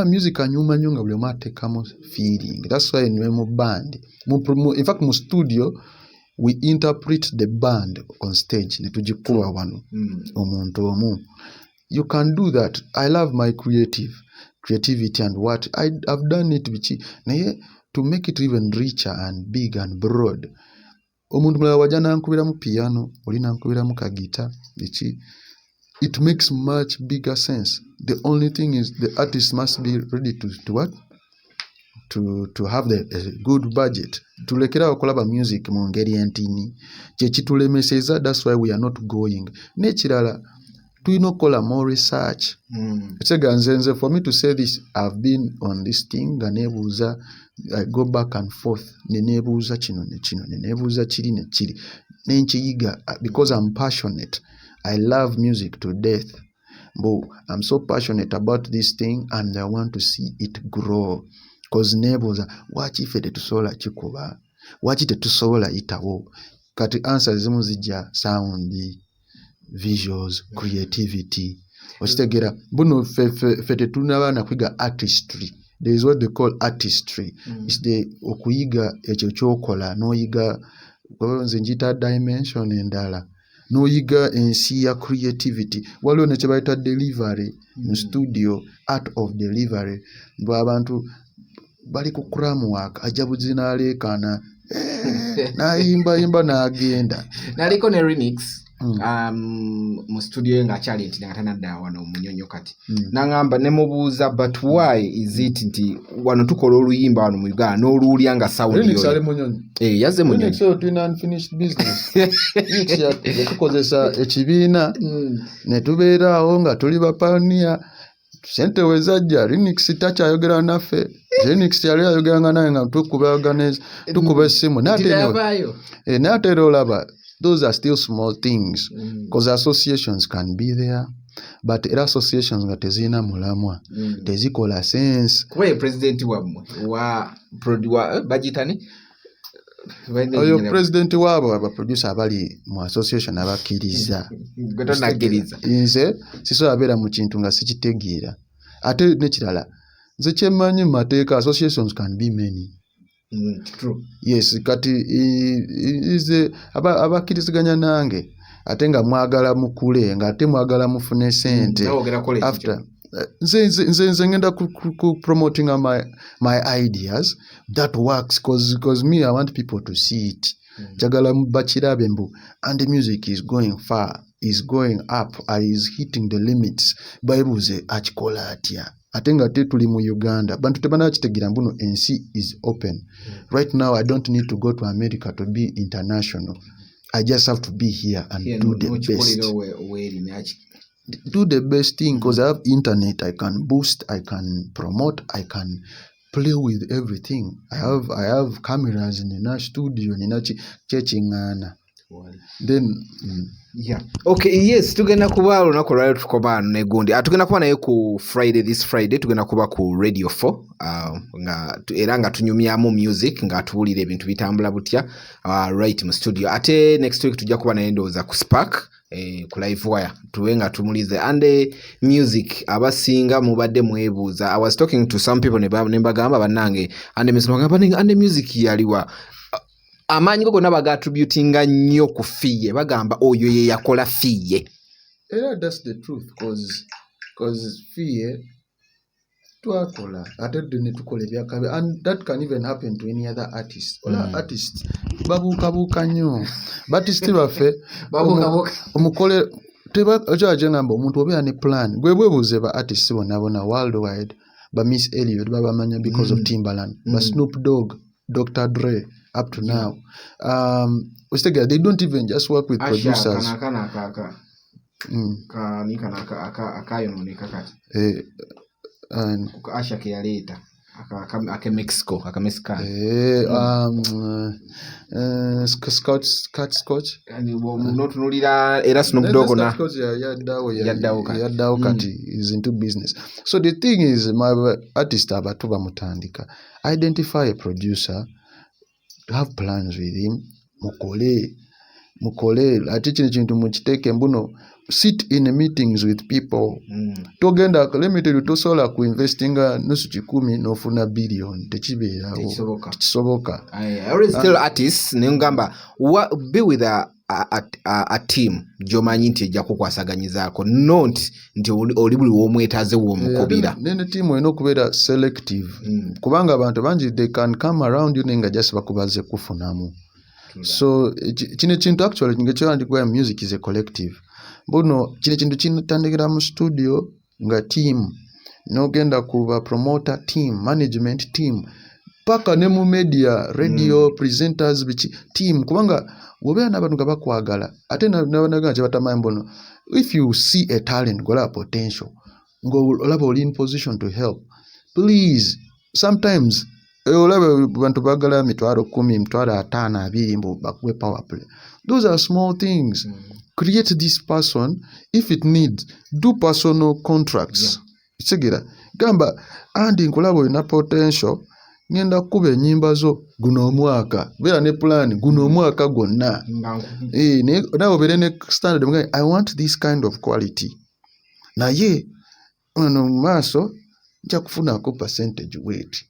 Music anyuma nnyo nga buli omu ateekamu feeling. That's why mu band. In fact, mu studio, we interpret the band on stage. Ne tugikuba wano. Omuntu omu. You can do that. I love my creativity and what I've done it naye to make it even richer and big and broad. Omuntu mulala wajja nankubiramu piano, oli nankubiramu kagita, it makes much bigger sense. The only thing is the artist must be ready to what? To have a good budget. Tulekera okulaba music mu ngeri entini. Kye kitulemeseza, that's why we are not going. Nekirala tulina okukola more research. Ekega nzenze, for me to say this, I've been on this thing nga neebuuza, I go back and forth, neebuuza kino ne kino, neebuuza kiri ne kiri. Nenkiyiga because I'm passionate. I love music to death. But I'm so passionate about this thing and I want to see it grow. Because nebuuza, waki ffe tetusobola kikuba? Waki tetusobola yitawo? Kati answer zimu zijja sound, visuals, creativity. Okitegera, buno ffe tetunaba na kwiga artistry. There is what they call artistry. It's the okuyiga ekyo kyokola, n'oyiga nze njita dimension endala. N'oyiga ensi ya creativity. Waliwo ne kye bayita delivery mu studio, art of delivery. Abantu bali ku cram work, ajabuzi n'aleekaana n'ayimba n'agenda. Naliko ne remix mu studio nga akyali nti nga tanadda wano munyonyo kati. Nangamba ne mubuuza, but why is it nti wano tukola oluyimba wano mu Uganda n'oluwulya nga sound yo. Remix ali munyonyo. Yazze munyonyo. Remix yo tulina unfinished business. Remix tukozesa ekibiina ne tubeeraawo nga tuli bapaniya. Sente wezajja Remix takyayogera naffe. Remix yali ayogeranga naye nga tukuba essimu n'ate olaba. Those are still small things because associations can be there, but era associations nga tezina mulamwa, tezikola sense. Kwa president wa budgetani oyo president wabo aba producer abali mu association abakiriza. Nze siso abeera mu kintu nga sikitegeera. Ate nekirala nze kyemanyi mu mateeka associations can be many. True. Yes, kati abakiriziganya nange ate nga mwagala mukule nga ate mwagala mufune sente. After nze ngenda ku promoting my ideas that works cause me I want people to see it. Jagala bakirabe mbu and the music is going far, is going up, is hitting the limits. Baibuze akikola atya. Ate nga tuli mu Uganda bantu tebanakitegira mbuno ensi is open. Right now I don't need to go to America to be international. I just have to be here and do the best. Do the best thing because I have internet. I can boost, I can promote, I can play with everything. I have cameras in the studio, in chechingana. then yeah. Okay, yes, tugenda kuba lunaku lwali tukoba ne gundi. Tugenda kuba naye ku this Friday tugenda kuba ku Radio 4 nga era nga tunyumyamu music nga tuwulira ebintu bitambula butya right mu studio. Ate next week tujja kuba naye ndowooza ku Spark ku live wire tuwe nga tumulize Andy Muzic abasinga mubadde mwebuuza. I was talking to some people ne bagamba bannange Andy Muzic yaliwa amaanyi go gonna bagattributinga nnyo ku Fille bagamba oyo ye yakola Fille. Yeah, that's the truth because Fille twakola ate ne tukola ebyakabi, and that can even happen to any other artist. Ola artist babuukabuuka nnyo batist baffe omukole teba ojaje ngamba omuntu obeera ne plan gwe bwebuuze ba artist bonna worldwide ba Miss Elliot babamanya because of Timbaland, ba Snoop Dogg, Dr. Dre up to now. They don't even just work with producers. Asha ke yaleta aka Mexico Scotch and not nulira era Snoop Dogg na yaddawo kati is into business. So the thing is, my artist abatu bamutandika, identify a producer, have plans with him, mukole ati kino kintu mukiteeke mbuno, sit in meetings with people. Togenda let me tell you, tosobola ku investinga nusu kikumi n'ofuna billion tekibeerawo, kisoboka. I always tell artists nengamba be with a team jomanyi nti ejja kukwasaganyizaako, not nti oli buli w'omwetaaze w'omukubira. Nene team olina okubeera selective kubanga abantu bangi they can come around you nenga just bakubaze kufunamu. So kino kintu actually ngekyoandikwa music is a collective. Buno kino kintu kinatandikira mu studio nga team, nogenda kuba promoter team, management team, paka ne mu media radio presenters bichi team, kubanga wobeera n'abantu nga bakwagala ate n'abanaga kye batamanyi mbono. If you see a talent gola potential ng'olaba oli in position to help, please sometimes olaba bantu bagala mitwaro 10 mitwaro 5 2 mbo bakuwe power play. Those are small things. Create this person if it needs, do personal contracts. Kitegera gamba Andy nkolabo ina potential ngenda kuba enyimba zo guno omwaka beera ne plan guno omwaka gonna nawe beere ne standard mga I want this kind of quality naye ono maaso nja kufunako percentage weight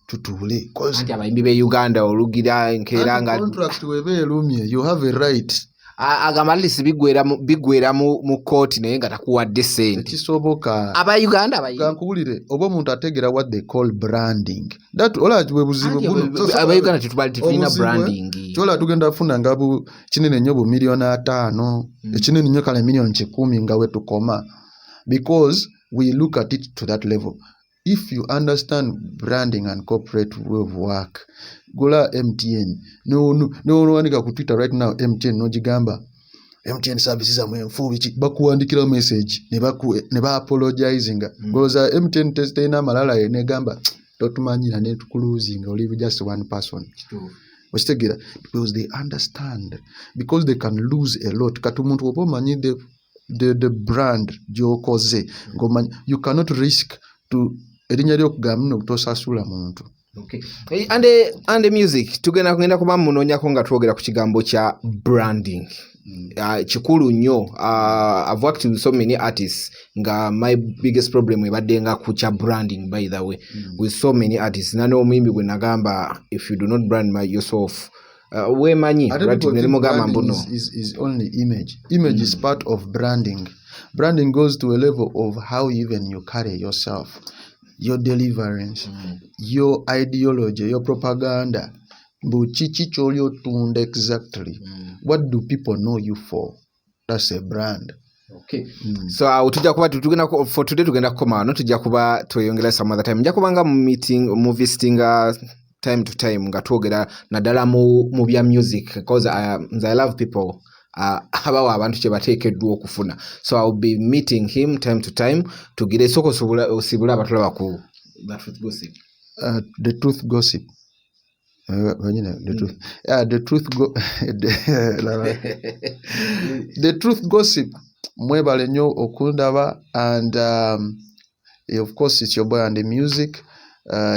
tutule anti abayimbi be Uganda olugira nkeera nga contract webe elumye you have a right agamba lisi bigwera mu court naye nga takuwadde sente kisoboka aba Uganda kankubulire oba omuntu ategera what they call branding that ola bwe buzibu aba Uganda tulina branding chola tugenda funa ngabu kinene nnyo bu milioni 5 ekinene nnyo kale milioni 10 nga we tukoma, because we look at it to that level. If you understand branding and corporate way of work, gola MTN no wanika ku Twitter right now MTN no jigamba MTN services amwenfu bichi bakuandikira message ne ba apologizing goza MTN test ina malala ene gamba totumanyira ne tukuluzinga oli just one person. Okitegera because they understand, because they can lose a lot katumuntu obo manyi the brand jokoze ngomanyi you cannot risk to erinnya ly'okugamba nno tosasula muntu. Okay. Andy Muzic tugenda kugenda kuba munoonyako nga twogera ku kigambo kya branding. Kikulu nnyo. I've worked with so many artists nga my biggest problem ebadde nga ku kya branding by the way with so many artists. Nane omuyimbi gwe nagamba if you do not brand yourself we manyi is only image is part of branding goes to a level of how even you carry yourself, your deliverance, your ideology, your propaganda. Buchichi cholyo tunda exactly. What do people know you for? That's a brand. Okay. So tujja kuba tugenda for today tugenda kukoma no tujja kuba tweyongera some other time. Nja kubanga mu visiting time to time nga twogera naddala mu bya music because I love people. Abawo abantu kye bateekeddwa okufuna. So I'll be meeting him time to time tugire soko osibula abatulaba ku The Truth Gossip. The Truth Gossip. The truth. Yeah, the truth the truth gossip. Mwebale nnyo okundaba, and of course it's your boy Andy Muzic,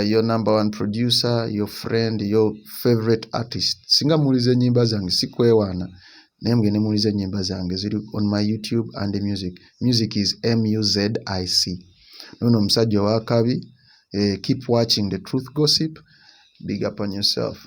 your number one producer, your friend, your favorite artist. Singa mulize nyimba zange sikwewana, naye mugende mulize nyimba zange ziri on my YouTube Andy Muzic. Music is Muzic. Nono omusajja wa kabi. Keep watching the truth gossip. Big up on yourself.